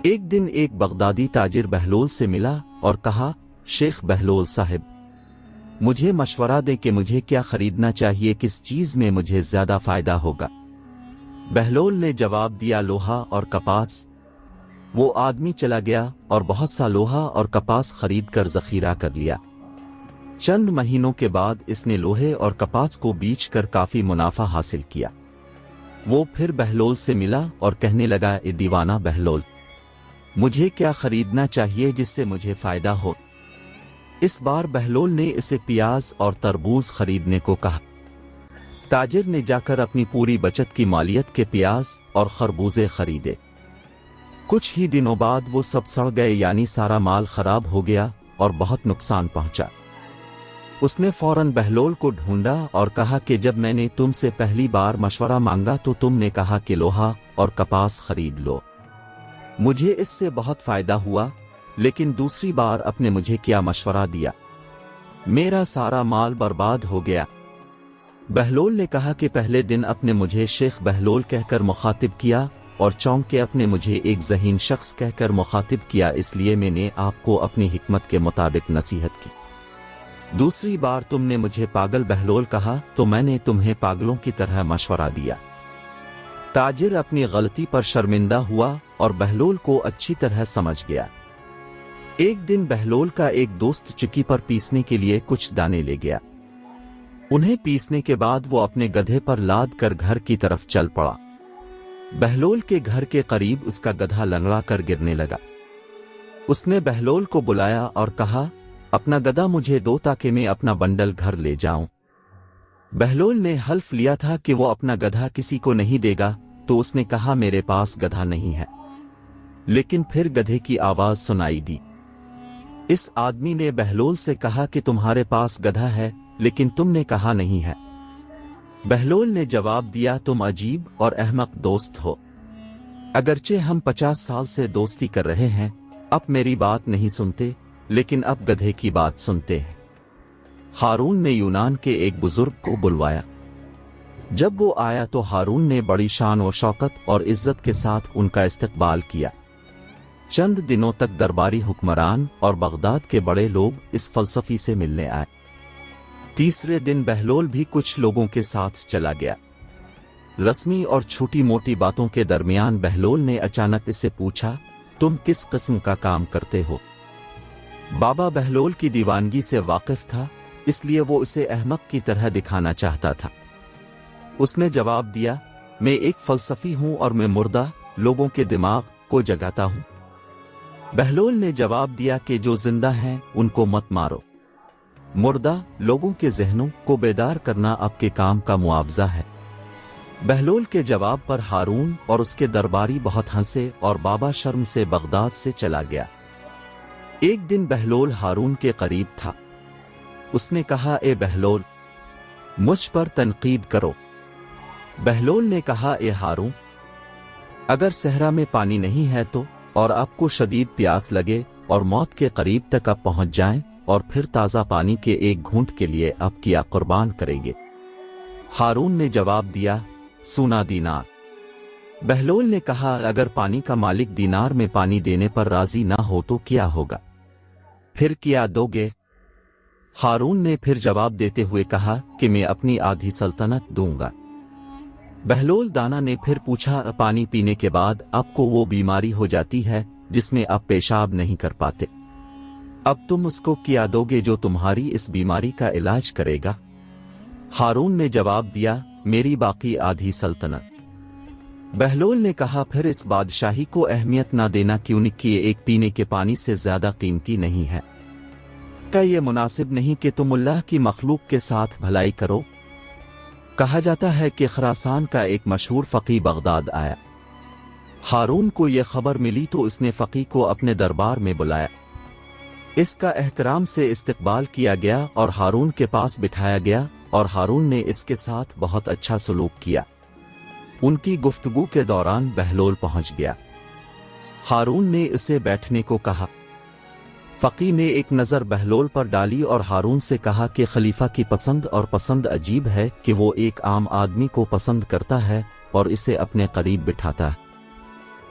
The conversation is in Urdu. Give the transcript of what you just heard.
ایک دن ایک بغدادی تاجر بہلول سے ملا اور کہا، شیخ بہلول صاحب، مجھے مشورہ دیں کہ مجھے کیا خریدنا چاہیے، کس چیز میں مجھے زیادہ فائدہ ہوگا؟ بہلول نے جواب دیا، لوہا اور کپاس۔ وہ آدمی چلا گیا اور بہت سا لوہا اور کپاس خرید کر ذخیرہ کر لیا۔ چند مہینوں کے بعد اس نے لوہے اور کپاس کو بیچ کر کافی منافع حاصل کیا۔ وہ پھر بہلول سے ملا اور کہنے لگا، اے دیوانہ بہلول، مجھے کیا خریدنا چاہیے جس سے مجھے فائدہ ہو؟ اس بار بہلول نے اسے پیاز اور تربوز خریدنے کو کہا۔ تاجر نے جا کر اپنی پوری بچت کی مالیت کے پیاز اور خربوزے خریدے۔ کچھ ہی دنوں بعد وہ سب سڑ گئے، یعنی سارا مال خراب ہو گیا اور بہت نقصان پہنچا۔ اس نے فوراً بہلول کو ڈھونڈا اور کہا کہ جب میں نے تم سے پہلی بار مشورہ مانگا تو تم نے کہا کہ لوہا اور کپاس خرید لو، مجھے اس سے بہت فائدہ ہوا، لیکن دوسری بار اپ نے مجھے کیا مشورہ دیا؟ میرا سارا مال برباد ہو گیا۔ بہلول نے کہا کہ پہلے دن اپ نے مجھے شیخ بہلول کہہ کر مخاطب کیا اور چونک کے اپ نے مجھے ایک ذہین شخص کہہ کر مخاطب کیا، اس لیے میں نے آپ کو اپنی حکمت کے مطابق نصیحت کی۔ دوسری بار تم نے مجھے پاگل بہلول کہا تو میں نے تمہیں پاگلوں کی طرح مشورہ دیا۔ تاجر اپنی غلطی پر شرمندہ ہوا اور بہلول کو اچھی طرح سمجھ گیا۔ ایک دن بہلول کا ایک دوست چکی پر پیسنے کے لیے کچھ دانے لے گیا۔ انہیں پیسنے کے بعد وہ اپنے گدھے پر لاد کر گھر کی طرف چل پڑا۔ بہلول کے گھر کے قریب اس کا گدھا لنگڑا کر گرنے لگا۔ اس نے بہلول کو بلایا اور کہا، اپنا گدھا مجھے دو تاکہ میں اپنا بنڈل گھر لے جاؤں۔ بہلول نے حلف لیا تھا کہ وہ اپنا گدھا کسی کو نہیں دے گا، تو اس نے کہا، میرے پاس گدھا نہیں ہے۔ لیکن پھر گدھے کی آواز سنائی دی۔ اس آدمی نے بہلول سے کہا کہ تمہارے پاس گدھا ہے لیکن تم نے کہا نہیں ہے۔ بہلول نے جواب دیا، تم عجیب اور احمق دوست ہو۔ اگرچہ ہم 50 سال سے دوستی کر رہے ہیں، اب میری بات نہیں سنتے، لیکن اب گدھے کی بات سنتے ہیں۔ ہارون نے یونان کے ایک بزرگ کو بلوایا۔ جب وہ آیا تو ہارون نے بڑی شان و شوکت اور عزت کے ساتھ ان کا استقبال کیا۔ چند دنوں تک درباری حکمران اور بغداد کے بڑے لوگ اس فلسفی سے ملنے آئے۔ تیسرے دن بہلول بھی کچھ لوگوں کے ساتھ چلا گیا۔ رسمی اور چھوٹی موٹی باتوں کے درمیان بہلول نے اچانک اس سے پوچھا، تم کس قسم کا کام کرتے ہو؟ بابا بہلول کی دیوانگی سے واقف تھا، اس لیے وہ اسے احمق کی طرح دکھانا چاہتا تھا۔ اس نے جواب دیا، میں ایک فلسفی ہوں اور میں مردہ لوگوں کے دماغ کو جگاتا ہوں۔ بہلول نے جواب دیا کہ جو زندہ ہیں ان کو مت مارو، مردہ لوگوں کے ذہنوں کو بیدار کرنا آپ کے کام کا معاوضہ ہے۔ بہلول کے جواب پر ہارون اور اس کے درباری بہت ہنسے اور بابا شرم سے بغداد سے چلا گیا۔ ایک دن بہلول ہارون کے قریب تھا۔ اس نے کہا، اے بہلول، مجھ پر تنقید کرو۔ بہلول نے کہا، اے ہارون، اگر صحرا میں پانی نہیں ہے تو اور آپ کو شدید پیاس لگے اور موت کے قریب تک آپ پہنچ جائیں اور پھر تازہ پانی کے ایک گھونٹ کے لیے آپ کیا قربان کریں گے؟ ہارون نے جواب دیا، سونا دینار۔ بہلول نے کہا، اگر پانی کا مالک دینار میں پانی دینے پر راضی نہ ہو تو کیا ہوگا؟ پھر کیا دو گے؟ ہارون نے پھر جواب دیتے ہوئے کہا کہ میں اپنی آدھی سلطنت دوں گا۔ بہلول دانا نے پھر پوچھا، پانی پینے کے بعد آپ کو وہ بیماری ہو جاتی ہے جس میں آپ پیشاب نہیں کر پاتے، اب تم اس کو کیا دو گے جو تمہاری اس بیماری کا علاج کرے گا؟ ہارون نے جواب دیا، میری باقی آدھی سلطنت۔ بہلول نے کہا، پھر اس بادشاہی کو اہمیت نہ دینا کیونکہ یہ ایک پینے کے پانی سے زیادہ قیمتی نہیں ہے۔ کیا یہ مناسب نہیں کہ تم اللہ کی مخلوق کے ساتھ بھلائی کرو؟ کہا جاتا ہے کہ خراسان کا ایک مشہور فقی بغداد آیا۔ ہارون کو یہ خبر ملی تو اس نے فقی کو اپنے دربار میں بلایا۔ اس کا احترام سے استقبال کیا گیا اور ہارون کے پاس بٹھایا گیا اور ہارون نے اس کے ساتھ بہت اچھا سلوک کیا۔ ان کی گفتگو کے دوران بہلول پہنچ گیا۔ ہارون نے اسے بیٹھنے کو کہا۔ فقی نے ایک نظر بہلول پر ڈالی اور ہارون سے کہا کہ خلیفہ کی پسند اور پسند عجیب ہے کہ وہ ایک عام آدمی کو پسند کرتا ہے اور اسے اپنے قریب بٹھاتا ہے۔